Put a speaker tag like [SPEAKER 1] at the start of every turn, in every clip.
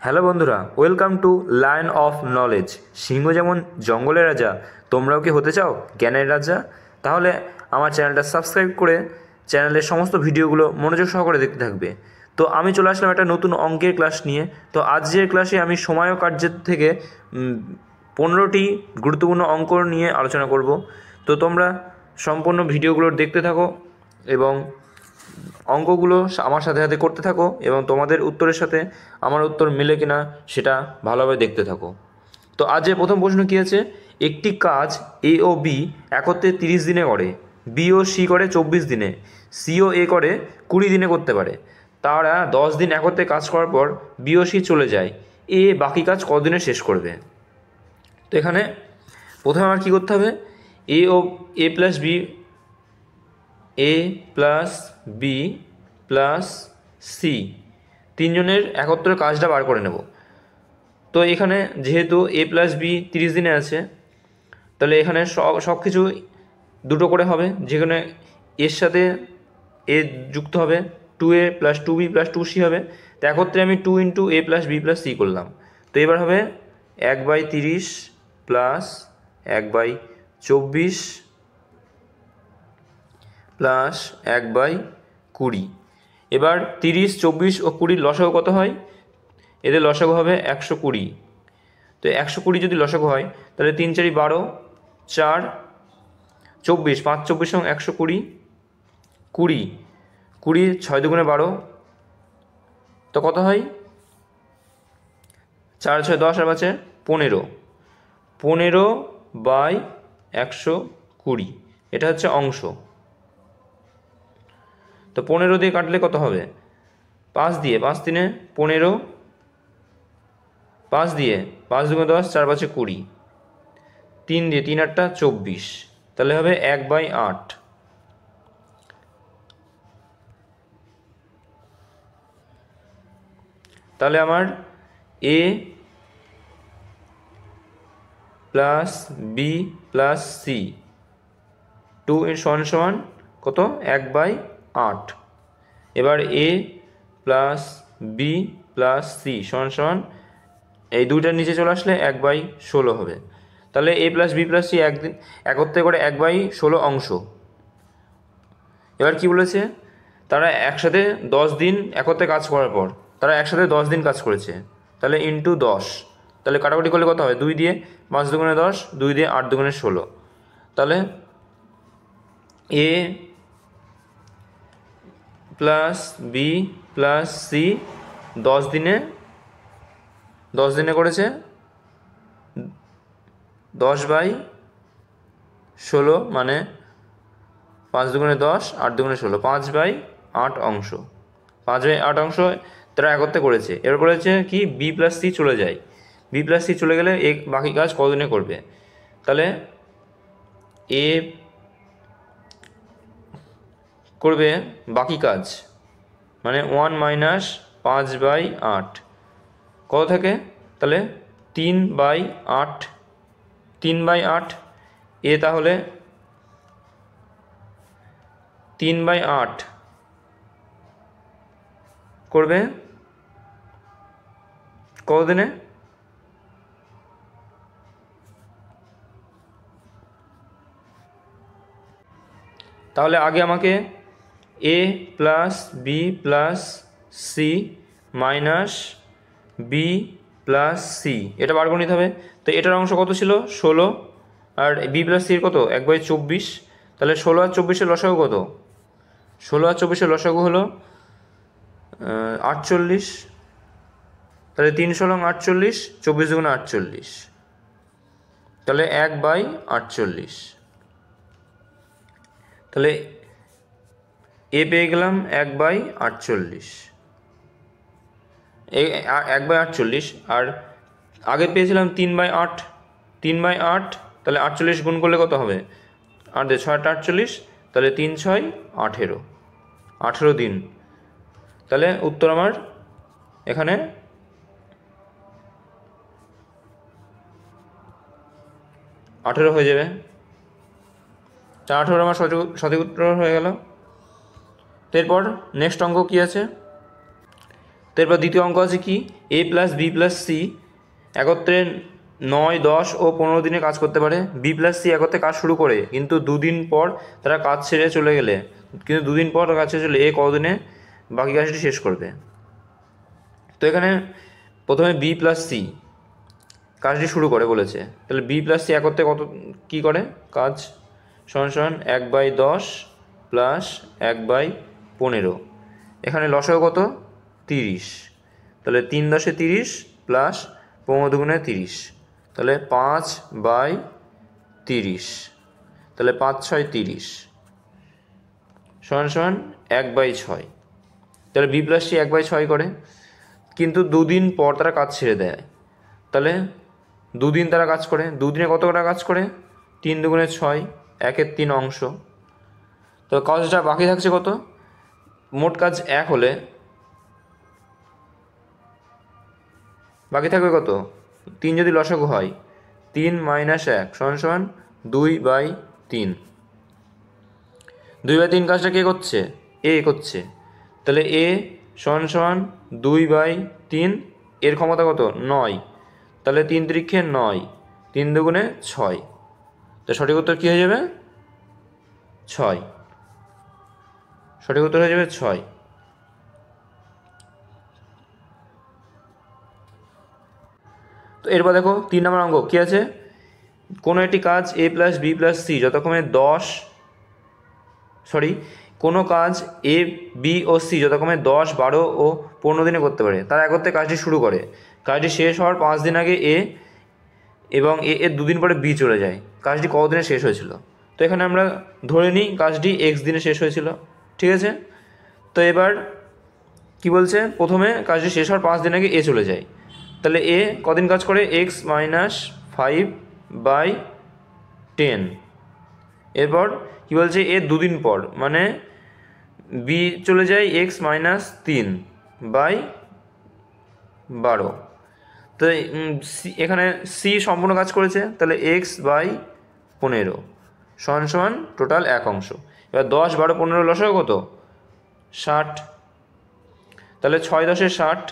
[SPEAKER 1] Hello বন্ধুরা, welcome to lion of knowledge. সিংহ যেমন জঙ্গলের রাজা, তোমরাও কি হতে চাও জ্ঞানের রাজা? তাহলে আমার চ্যানেলটা সাবস্ক্রাইব করে চ্যানেলের সমস্ত ভিডিওগুলো মনোযোগ সহকারে দেখতে থাকবে। তো আমি চলে আসলাম একটা নতুন অঙ্কের ক্লাস নিয়ে। তো আজকের ক্লাসে আমি সময় ও কার্যের থেকে 15টি গুরুত্বপূর্ণ অঙ্ক নিয়ে আলোচনা করব। তো তোমরা সম্পূর্ণ ভিডিওগুলো দেখতে থাকো এবং অঙ্কগুলো আমার সাথে সাথে করতে থাকো এবং তোমাদের উত্তরের সাথে আমার উত্তর মিলে কিনা সেটা ভালোভাবে দেখতে থাকো। তো আজকে প্রথম প্রশ্ন কী আছে, একটি কাজ এ ও বি একত্রে 30 দিনে করে, বি ও সি করে 24 দিনে, সি ও এ করে 20 দিনে করতে পারে। তারা 10 দিন একত্রে কাজ করার পর বি ও সি চলে যায়, এ বাকি কাজ কতদিনে শেষ করবে? তো এখানে প্রথমে আমার কী করতে হবে, এ প্লাস বি, এ প্লাস বি প্লাস সি তিনজনের একত্রে কাজটা বার করে নেব। তো এখানে যেহেতু এ প্লাস বি 30 দিনে আছে, তাহলে এখানে সব কিছু দুটো করে হবে, যেখানে এর সাথে এ যুক্ত হবে, 2a plus 2b plus 2c হবে। তো একত্রে আমি 2 ইন্টু এ প্লাস বি প্লাস সি করলাম। তো এবার হবে 1/30 প্লাস 1/24 প্লাস 1/20। এবার 30, 24 ও 20 লসাগু কত হয়? এদের লসাগু হবে 120। তো 120 যদি লসাগু হয় তাহলে 3 4 12, 4 24, 5 24 সঙ্গে 120, 20 20 6 দুগুণে 12, তো কত হয়? 4 6 10 আর আছে 15, 15/120, এটা হচ্ছে অংশ। তো 15 দিয়ে কাটলে কত হবে? 5 দিয়ে, 5 3 15, 5 দিয়ে 5 2 10, 4 5 20, 3 দিয়ে 3 8 24, তাহলে হবে 1/8। তাহলে আমার এ প্লাস বি প্লাস সি 2 সমান কত? 1/8। এবার এ প্লাস বি প্লাস সি সমান এই দুইটার নিচে চলে আসলে 1/16 হবে। তাহলে এ প্লাস বি প্লাস সি একদিন একত্রে করে 1/16 অংশ। এবার কি বলেছে, তারা একসাথে 10 দিন একত্রে কাজ করার পর তারা একসাথে 10 দিন কাজ করেছে, তাহলে ইন্টু 10, তাহলে কাটাকুটি করলে কত হয়? 2 দিয়ে 5 দুগুণে 10, 2 দিয়ে 8 দুগুণে 16, তাহলে এ প্লাস বি প্লাস সি 10 দিনে করেছে 10/16, মানে 5 দুগুণে 10, 8 দুগুণে 16, 5/8 অংশ। 5/8 অংশ তারা একত্রে করেছে। এবার বলেছে কি বি প্লাস সি চলে যায়, বি প্লাস সি চলে গেলে এ বাকি কাজ কতদিনে করবে? তাহলে এ করবে বাকি কাজ, মানে 1 - 5/8 কত থাকে? তাহলে 3/8, 3/8 এ, তাহলে 3/8 করবে কতদিনে? তাহলে আগে আমাকে A plus B plus C minus B plus C এটা বার করে নিতে হবে। তো এটার অংশ কত ছিল? 16, আর বি প্লাস সির কত? 1/24। তাহলে 16 আর 24-এর লসাগু কত? 16 আর 24-এর লসাগু হলো 48। তাহলে 3 16 48, 24 দুগুণে 48, তাহলে 1/48। তাহলে এ পেয়ে গেলাম 1/48, 1/48, আর আগে পেয়েছিলাম 3/8, 3/8, তাহলে 48 গুণ করলে কত হবে? 8 দিয়ে 6 48, তাহলে 3 6 18, 18 দিন। তাহলে উত্তর আমার এখানে 18 হয়ে যাবে। তা 18 আমার সঠিক উত্তর হয়ে গেল। এরপর নেক্সট অঙ্ক কী আছে, তো এরপর দ্বিতীয় অঙ্ক আছে কি, এ প্লাস বি প্লাস সি একত্রে 9, 10 ও 15 দিনে কাজ করতে পারে। বি প্লাস সি একত্রে কাজ শুরু করে কিন্তু 2 দিন পর তারা কাজ ছেড়ে চলে গেলে, কিন্তু 2 দিন পর কাজ ছেড়ে চলে এ কতদিনে বাকি কাজটি শেষ করবে। তো এখানে প্রথমে বি প্লাস সি কাজটি শুরু করে বলেছে, তাহলে বি প্লাস সি একত্রে কত কী করে কাজ, সমান সমান 1/10 প্লাস 1/15। এখানে লসাগু কত, 30, তাহলে 3 10 30 প্লাস 15 দুগুণে 30, তাহলে 5/30, তাহলে 5 6 30 সমান সমান 1/6। তাহলে বি প্লাস সি 1/6 করে, কিন্তু 2 দিন পর তারা কাজ ছেড়ে দেয়, তাহলে 2 দিন তারা কাজ করে, 2 দিনে কত টাকা কাজ করে, 3 দুগুণে 6, 1/3 অংশ। তো কাজটা বাকি থাকছে কত, মোট কাজ 1 হলে বাকি থাকবে কত, 3 যদি লসাগু হয় 3 - 1 সমান সমান 2/3। 2/3 কাজটা কে করছে, এ করছে, তাহলে এ সমান সমান 2/3, এর ক্ষমতা কত 9, তাহলে 3 × 9, 3 দুগুণে 6, তো সঠিক উত্তর কী হয়ে যাবে 6, সঠিক উত্তর হয়ে যাবে 6। তো এরপর দেখো 3 নম্বর অঙ্ক কী আছে, কোনো একটি কাজ এ প্লাস বি প্লাস সি যথাক্রমে কোনো কাজ এ বি ও সি যথাক্রমে 10, 12 ও 15 দিনে করতে পারে। তারা একত্রে কাজটি শুরু করে, কাজটি শেষ হওয়ার 5 দিন আগে এ এবং এর 2 দিন পরে বি চলে যায়। কাজটি কতদিনে শেষ হয়েছিল। তো এখানে আমরা ধরে নিই কাজটি এক্স দিনে শেষ হয়েছিল, ঠিক আছে। তো এবার কি বলছে, প্রথমে কাজটি শেষ হওয়ার 5 দিন আগে এ চলে যায়, তাহলে এ কদিন কাজ করে, x - 5/10। এরপর কী বলছে, এর 2 দিন পর মানে বি চলে যায় x - 3/12। তো এখানে সি সম্পূর্ণ কাজ করেছে, তাহলে x/15 সমান সমান টোটাল 1 অংশ। এবার 10, 12, 15 লসাগু কত, 60, তাহলে 6 10 60,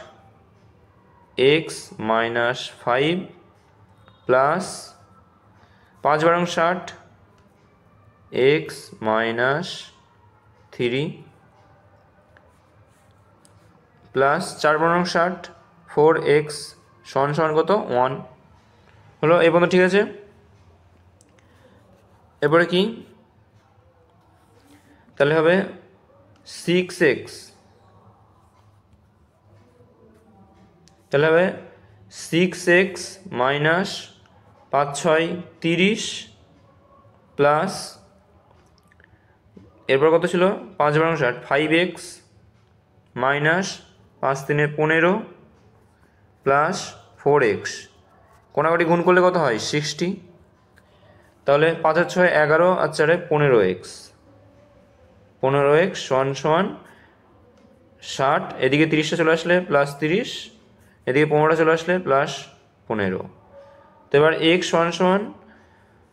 [SPEAKER 1] x - 5 plus 5 12 60, x - 3 plus 4 12 60, 4x সমান সমান কত 1 হলো। এই পর্যন্ত ঠিক আছে। এরপরে কি, তাহলে হবে 6x, তাহলে হবে 6x মাইনাস 5 6 30 প্লাস এরপর কত ছিল 5 12 60, 5x মাইনাস 5 3 15 প্লাস 4x, কোনাকাটি গুণ করলে কত হয় 60, তাহলে 5 আর 6 11 আর 4 15x, 15x সমান সমান 60, এদিকে 30টা চলে আসলে প্লাস 30, এদিকে 15টা চলে আসলে প্লাস 15। তো এবার x সমান সমান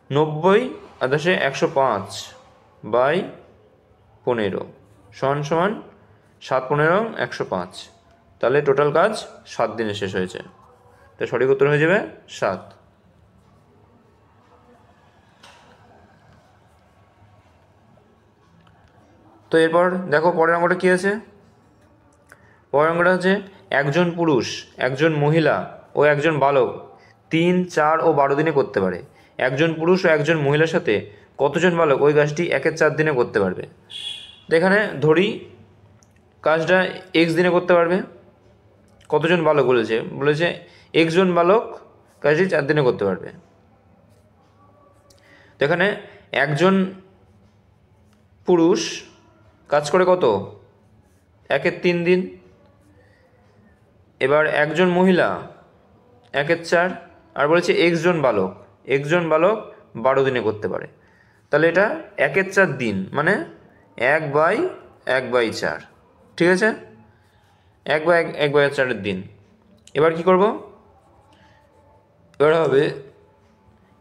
[SPEAKER 1] 90 আর 10 105/15 সমান সমান 7 15 105, তাহলে টোটাল কাজ 7 দিনে শেষ হয়েছে। তো সঠিক উত্তর হয়ে যাবে 7। তো এরপর দেখো পরের অঙ্কটা কী আছে, পরের অঙ্কটা হচ্ছে একজন পুরুষ, একজন মহিলা ও একজন বালক 3 4 ও 12 দিনে করতে পারে। একজন পুরুষ ও একজন মহিলার সাথে কতজন বালক ওই কাজটি 1 4 দিনে করতে পারবে। তো এখানে ধরি কাজটা x দিনে করতে পারবে, কতজন বালক বলেছে x জন বালক কাজটি 4 দিনে করতে পারবে। তো এখানে একজন পুরুষ কাজ করে কত 1 3 দিন, এবার একজন মহিলা 1 4, আর বলেছে x জন বালক 12 দিনে করতে পারে। তাহলে এটা 1 4 দিন মানে 1/4, ঠিক আছে, 1/4 দিন। এবার কি করব, এবার হবে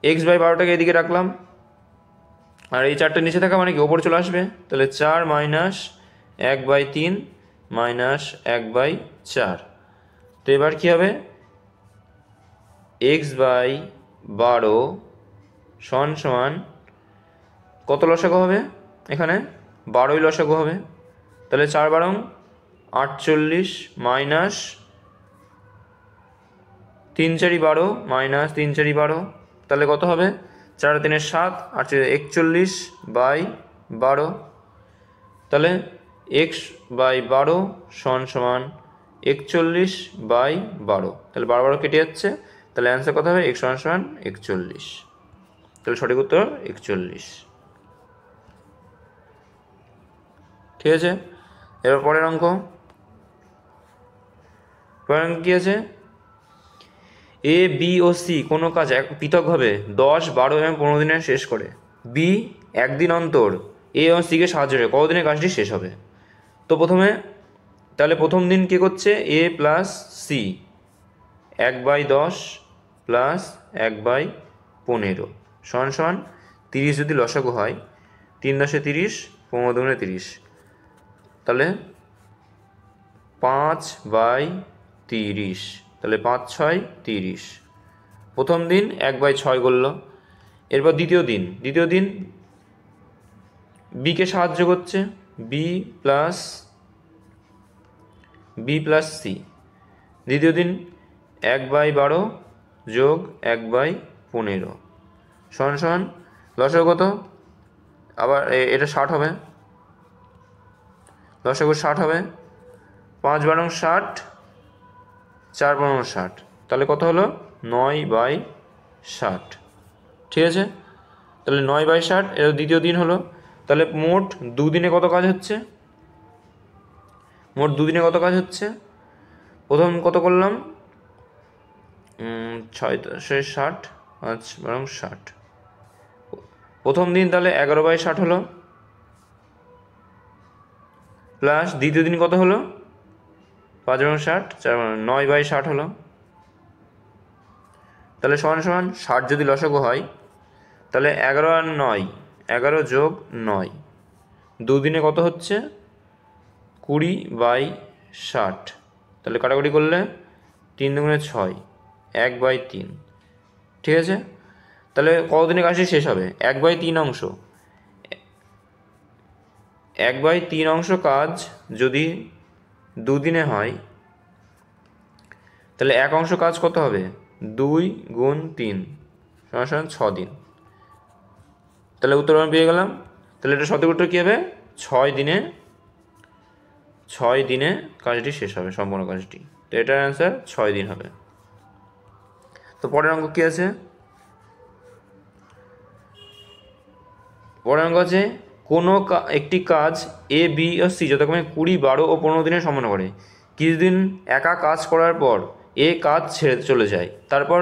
[SPEAKER 1] x/12টাকে এদিকে রাখলাম, আর এই 4টা নিচে থাকা মানে কি ওপরে চলে আসবে, তাহলে 4 - 1/3 - 1/4 4। তো এবার কী হবে, x/12 সমান কত লসাগু হবে, এখানে 12ই লসাগু হবে। তাহলে 4 × 48 মাইনাস 3 × 4 = 12 মাইনাস 3 × 4 = 12, তাহলে কত হবে, 4 × 3 = 7 আর 41/12। তাহলে x/12 সমান 41/12, তাহলে 12 কেটে যাচ্ছে, তাহলে অ্যান্সার কত হবে, x সমান 41। তাহলে সঠিক উত্তর 41। ঠিক আছে, এবার পরের অঙ্ক কী আছে, এ বি ও সি কোনো কাজ পৃথকভাবে 10, 12 এবং 15 দিনে শেষ করে। বি একদিন অন্তর এ ও সিকে সাহায্য করে কতদিনে কাজটি শেষ হবে। তো তাহলে প্রথম দিন কী করছে, এ প্লাস সি 1/10 প্লাস 1/15 সমান 30 যদি লসাগু হয়, 3 × 10 = 30, 15 × 2 = 30, তাহলে 5/30, তাহলে 5 × 6 = 30। প্রথম দিন 1/6 করলো। এরপর দ্বিতীয় দিন বিকে সাহায্য করছে, বি প্লাস সি। দ্বিতীয় দিন 1/12 যোগ 1/15 সমান লসাগু কত, আবার এটা 60 হবে, লসাগু 60 হবে। 5 × 12 = 60, 4 × 15 = 60, তাহলে কত হলো, 9/60। ঠিক আছে, তাহলে 9/60 এটা দ্বিতীয় দিন হলো। তাহলে মোট দুদিনে কত কাজ হচ্ছে, প্রথম কত করলাম, 6 × 60, 5 × 12 = 60, প্রথম দিন তাহলে 11/60 হলো, প্লাস দ্বিতীয় দিন কত হলো, 5 × 60, 4 9/60 হলো। তাহলে সমান 60 যদি লসাগু হয়, তাহলে 11 আর 9, 11 যোগ 9, দুদিনে কত হচ্ছে, 20/60। তাহলে কাটাকুটি করলে 3 × 2 = 6, 1/3। ঠিক আছে, তাহলে কতদিনে কাজটি শেষ হবে, 1/3 অংশ, 1/3 অংশ কাজ যদি দুদিনে হয়, তাহলে 1 অংশ কাজ কত হবে, 2 × 3 সমান 6 দিন। তাহলে উত্তর আমি পেয়ে গেলাম। তাহলে এটা সঠিক উত্তর কী হবে, 6 দিনে কাজটি শেষ হবে, সম্পূর্ণ কাজটি। তো এটার অ্যান্সার 6 দিন হবে। তো পরের অঙ্ক কী আছে, কোনো একটি কাজ এ বি ও সি যথাক্রমে 20, 12 ও 15 দিনে সম্পন্ন করে। কিছুদিন একা কাজ করার পর এ কাজ ছেড়ে চলে যায়, তারপর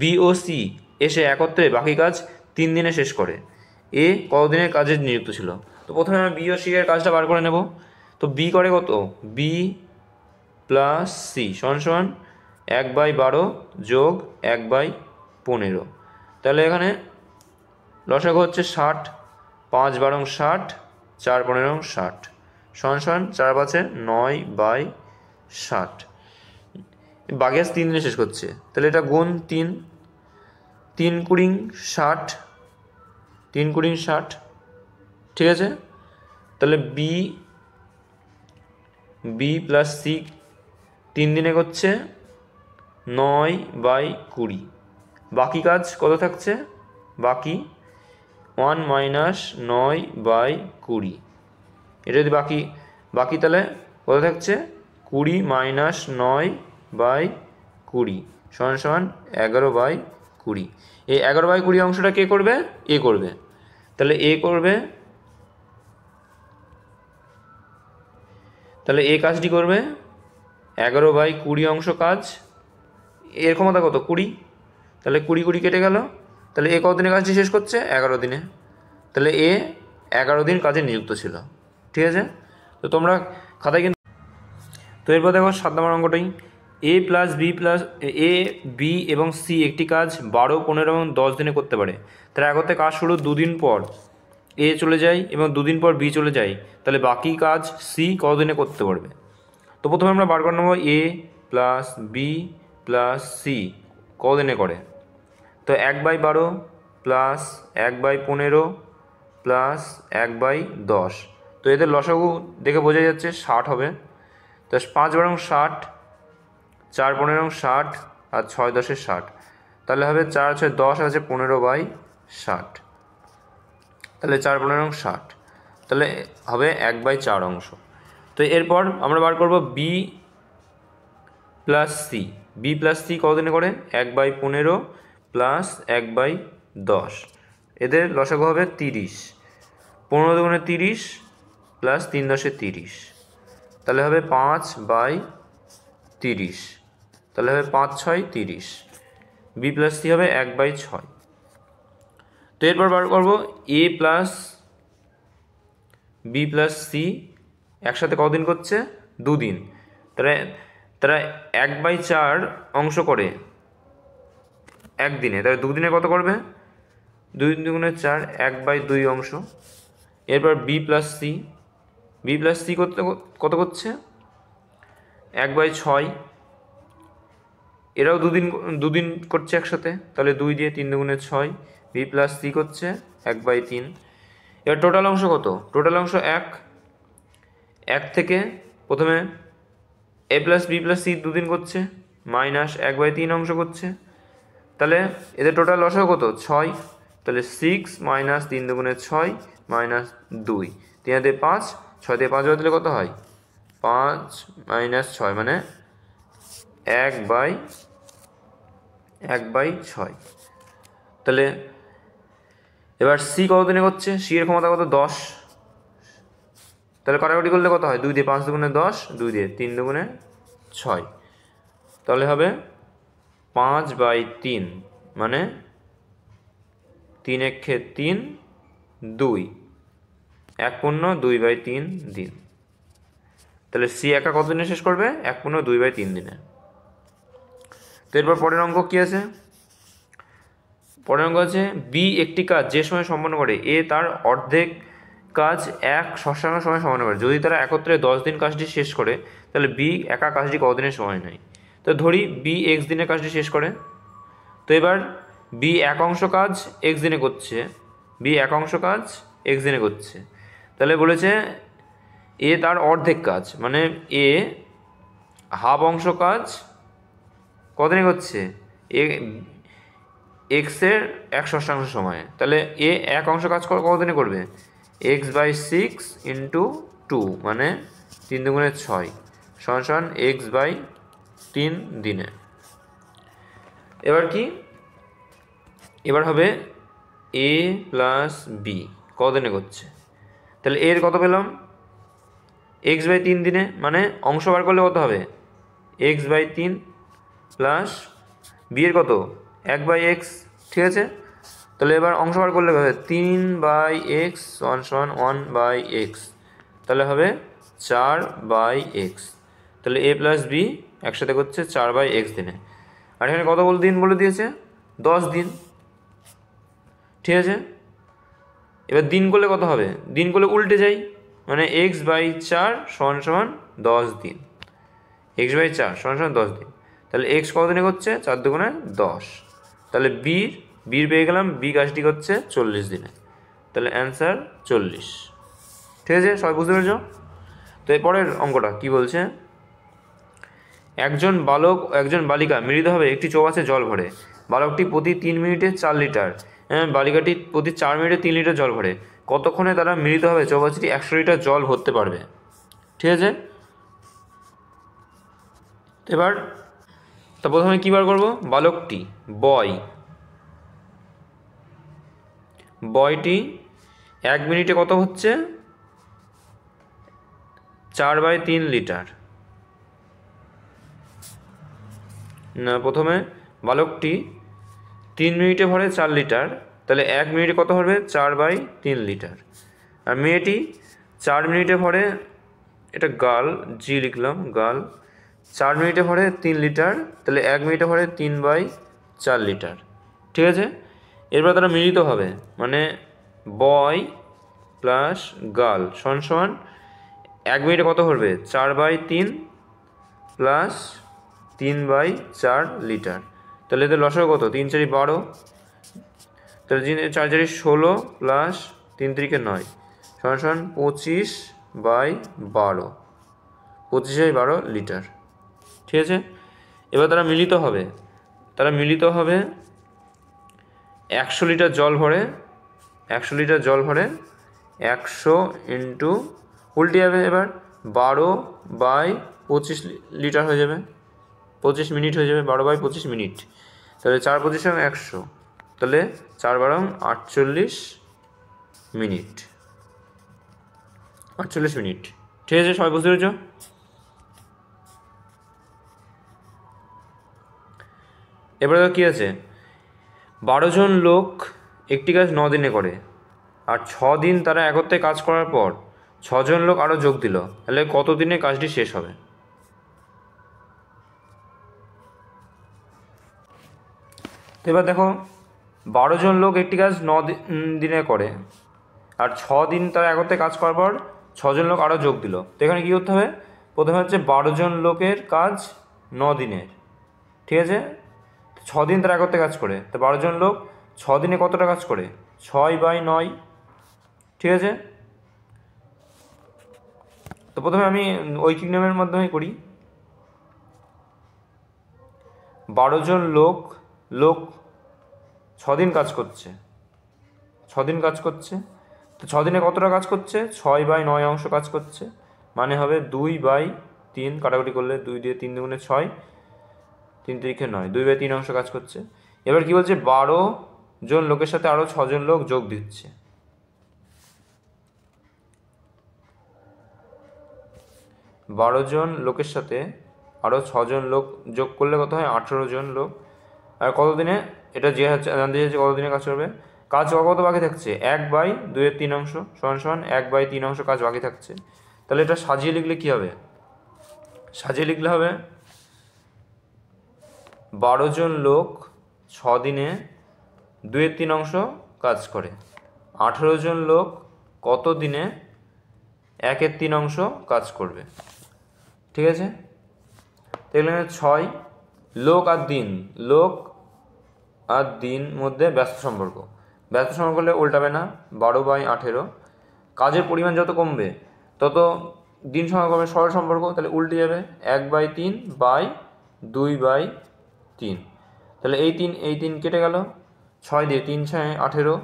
[SPEAKER 1] বি ও সি এসে একত্রে বাকি কাজ 3 দিনে শেষ করে। এ কতদিনের কাজে নিযুক্ত ছিল। তো প্রথমে আমরা বি ও সি এর কাজটা বার করে নেব। তো বি করে কত, বি প্লাস সি সমান 1/12 যোগ 1/15, তাহলে এখানে লসাগু হচ্ছে 60, 5 × 12 = 60, 4 × 15 = 60 সমান 4 × 5 = 9/60। বাকি আজ 3 দিনে শেষ করছে, তাহলে এটা গুণ 3, 3 × 20 = 60, 3 × 20 = 60। ঠিক আছে, তাহলে বি প্লাস সি 3 দিনে করছে 9/20। বাকি কাজ কত থাকছে, বাকি 1 - 9/20, এটা যদি বাকি তাহলে কত থাকছে, 20 - 9/20 সমান 11/20। এই 11/20 অংশটা কে করবে, এ করবে, তাহলে এ কাজটি করবে 11/20 অংশ কাজ, এর ক্ষমতা কত, 20, তাহলে 20 কেটে গেল, তাহলে এ কতদিনে কাজটি শেষ করছে, 11 দিনে, তাহলে এ 11 দিন কাজে নিযুক্ত ছিল। ঠিক আছে, তো তোমরা খাতায় কিন্তু। তো এরপর দেখো 7 নম্বর অঙ্কটাই, এ বি এবং সি একটি কাজ 12, 15 এবং 10 দিনে করতে পারে। তারা একত্রে কাজ শুরু 2 দিন পর এ চলে যায় এবং 2 দিন পর বি চলে যায়, তাহলে বাকি কাজ সি কতদিনে করতে পারবে। তো প্রথমে আমরা বার করে নেব এ প্লাস বি প্লাস সি কদিনে করে। তো 1/12 প্লাস 1/15 প্লাস 1/10। তো এদের লসাগু দেখে বোঝা যাচ্ছে 60 হবে। তো 5 বারং 60, 4 15 60 আর 6 10 60। তাহলে হবে 4 6 10 আছে 15/60। তাহলে 4 15 60, তাহলে হবে 1/4 অংশ। তো এরপর আমরা বার করব B plus C. B plus C কতদিনে করে 1/15 প্লাস 1/10। এদের লসাগু হবে 30। 15 দুগুণে 30 প্লাস 3 10 30, তাহলে হবে 5/30। তাহলে হবে 5 6 30। বি প্লাস সি হবে 1/6। তো এরপর বার করবো এ প্লাস বি প্লাস সি একসাথে কদিন করছে 2 দিন। তারা 1/4 অংশ করে একদিনে, তাহলে 2 দিনে কত করবে 2 দুগুণে 4 1/2 অংশ। এরপর B plus C. B plus C কত করছে 1/6। এরাও 2 দিন করছে একসাথে, তাহলে 2 দিয়ে 3 দুগুণে 6। বি প্লাস সি করছে 1/3। এবার টোটাল অংশ কত, টোটাল অংশ 1 থেকে প্রথমে এ প্লাস বি প্লাস সি 2 দিন করছে মাইনাস 1/3 অংশ করছে। তাহলে এদের টোটাল লসাগু কত 6। তাহলে 6 মাইনাস 3 দুগুণে 6 মাইনাস 2, 3 দিয়ে 5, 6 দিয়ে 5 দিলে কত হয় 5 মাইনাস 6 মানে 1/6। তাহলে এবার সি কতদিনে করছে, সি এর ক্ষমতা কত 10। তাহলে কাটাকাটি করলে কত হয় 2 দিয়ে 5 দুগুণে 10, 2 দিয়ে 3 দুগুণে 6। তাহলে হবে 5/3 মানে 3 একে 3 2, 1 15 2/3 দিন। তাহলে সি একা কত দিনে শেষ করবে 1 15 2/3 দিনে। তো এরপর পরের অঙ্ক কি আছে, পরের অঙ্ক আছে বি একটি কাজ যে সময় সম্পন্ন করে এ তার অর্ধেক কাজ 1 ষষ্ঠাংশ সময় সম্পন্ন করে। যদি তারা একত্রে 10 দিন কাজটি শেষ করে তাহলে বি একা কাজটি কতদিনের সময় নেয়। তো ধরি বি x দিনে কাজটি শেষ করে। তো এবার বি 1 অংশ কাজ x দিনে করছে, বি 1 অংশ কাজ x দিনে করছে। তাহলে বলেছে এ তার অর্ধেক কাজ মানে এ হাফ অংশ কাজ কতদিনে করছে এক্সের 1 ষষ্ঠাংশ সময়ে। তাহলে এ 1 অংশ কাজ কতদিনে করবে x/6 ইন্টু 2 মানে 3 দুগুণে 6 সমান x/3 দিনে। এবার কি, এবার হবে এ প্লাস বি কতদিনে করছে। তাহলে এর কত পেলাম x/3 দিনে, মানে অংশ বার করলে কত হবে x/3 প্লাস বি এর কত 1/x। ঠিক আছে, তাহলে এবার অংশ বার করলে হবে 3/x সমান 1/x, তাহলে হবে 4/x। তাহলে এ প্লাস বি একসাথে করছে 4/x দিনে। আর এখানে কত দিন বলে দিয়েছে 10 দিন। ঠিক আছে, এবার দিন করলে কত হবে, দিন করলে উল্টে যাই মানে x/4 সমান 10 দিন, x/4 সমান 10 দিন। তাহলে x কত দিনে করছে 4 দুগুণে 10। তাহলে বীর পেয়ে গেলাম, বি কাজটি করছে 40 দিনে। তাহলে অ্যান্সার 40। ঠিক আছে, সবাই বুঝতে পেরেছ। তো এরপরের অঙ্কটা কি বলছে, একজন বালক একজন বালিকা মিলিতভাবে একটি চৌবাচ্চায় জল ভরে। বালকটি প্রতি 3 মিনিটে 4 লিটার, বালিকাটি প্রতি 4 মিনিটে 3 লিটার জল ভরে। কতক্ষণে তারা মিলিতভাবে চৌবাচ্চাটি 100 লিটার জল ভরতে পারবে। ঠিক আছে, এবার তা প্রথমে কী বার করবো, বালকটি বয়টি 1 মিনিটে কত হচ্ছে 4/3 লিটার। না, প্রথমে বালকটি 3 মিনিটে ভরে 4 লিটার, তাহলে 1 মিনিটে কত হবে 4/3 লিটার। আর মেয়েটি 4 মিনিটে ভরে, এটা গার্ল জি লিখলাম গার্ল, 4 মিনিটে ভরে 3 লিটার, তাহলে 1 মিনিটে ভরে 3/4 লিটার। ঠিক আছে, এরপর তারা মিলিত হবে মানে বয় প্লাস গার্ল সমান 1 মিনিটে কত ভরবে 4/3 প্লাস 3/4 লিটার। তাহলে এদের লসাগু কত? 3 4 12, তাহলে 4 4 16 প্লাস 3 3 9 সমান 25/12, 25/12 লিটার। ঠিক আছে, এবার তারা মিলিত হবে 100 লিটার জল ভরে 100 ইন্টু উল্টে যাবে, এবার 12/25 লিটার হয়ে যাবে, 25 মিনিট হয়ে যাবে, 12/25 মিনিট। তাহলে 4 25 100, তাহলে 4 12 48 মিনিট, 48 মিনিট। ঠিক আছে, সবাই বুঝতে পেরেছ? এবারে কী আছে, 12 জন লোক একটি কাজ 9 দিনে করে, আর 6 দিন তারা একত্রে কাজ করার পর 6 জন লোক আরও যোগ দিল, তাহলে কত দিনে কাজটি শেষ হবে? তো এবার দেখো, 12 জন লোক একটি কাজ 9 দিনে করে, আর 6 দিন তারা একত্রে কাজ করার পর 6 জন লোক আরও যোগ দিল। তো এখানে কী করতে হবে, প্রথমে হচ্ছে 12 জন লোকের কাজ 9 দিনের, ঠিক আছে, 6 দিন তারা একত্রে কাজ করে, তো 12 জন লোক 6 দিনে কতটা কাজ করে? 6/9, ঠিক আছে। তো প্রথমে আমি ঐকিক নিয়মের মাধ্যমে করি। 12 জন লোক 6 দিন কাজ করছে, তো 6 দিনে কতটা কাজ করছে? 6/9 অংশ কাজ করছে, মানে হবে 2/3, কাটাকুটি করলে 2 দিয়ে 3 দুগুণে 6, 3 3 9, 2/3 অংশ কাজ করছে। এবার কি বলছে, 12 জন লোকের সাথে আরও 6 জন লোক যোগ দিচ্ছে, 12 জন লোকের সাথে আরও 6 জন লোক যোগ করলে কত হয়? 18 জন লোক। আর কত দিনে, এটা যে জানতে চাইছে কত দিনে কাজ করবে। কাজ কত বাকি থাকছে? 1/2 অংশ সমান 1/3 অংশ কাজ বাকি থাকছে। তাহলে এটা সাজিয়ে লিখলে কি হবে? সাজিয়ে লিখলে হবে 12 জন লোক 6 দিনে 2/3 অংশ কাজ করে, 18 জন লোক কত দিনে 1/3 অংশ কাজ করবে। ঠিক আছে, তাহলে 6 লোক আর দিন মধ্যে ব্যস্ত সম্পর্ক হলে উল্টাবে না, 12/18। কাজের পরিমাণ যত কমবে তত দিন সংখ্যা কমবে, সরল সম্পর্ক, তাহলে উল্টে যাবে 1/3/2/3। তাহলে এই 3 কেটে গেল, 6 দিয়ে 3 6 18,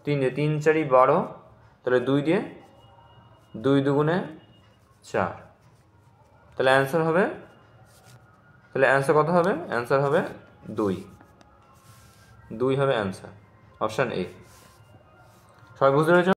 [SPEAKER 1] 3 দিয়ে 3 4 12, তাহলে 2 দিয়ে 2 দুগুণে 4, তাহলে অ্যান্সার কত হবে? অ্যান্সার হবে 2 হবে অ্যান্সার, অপশান এ। সবাই বুঝতে পেরেছ?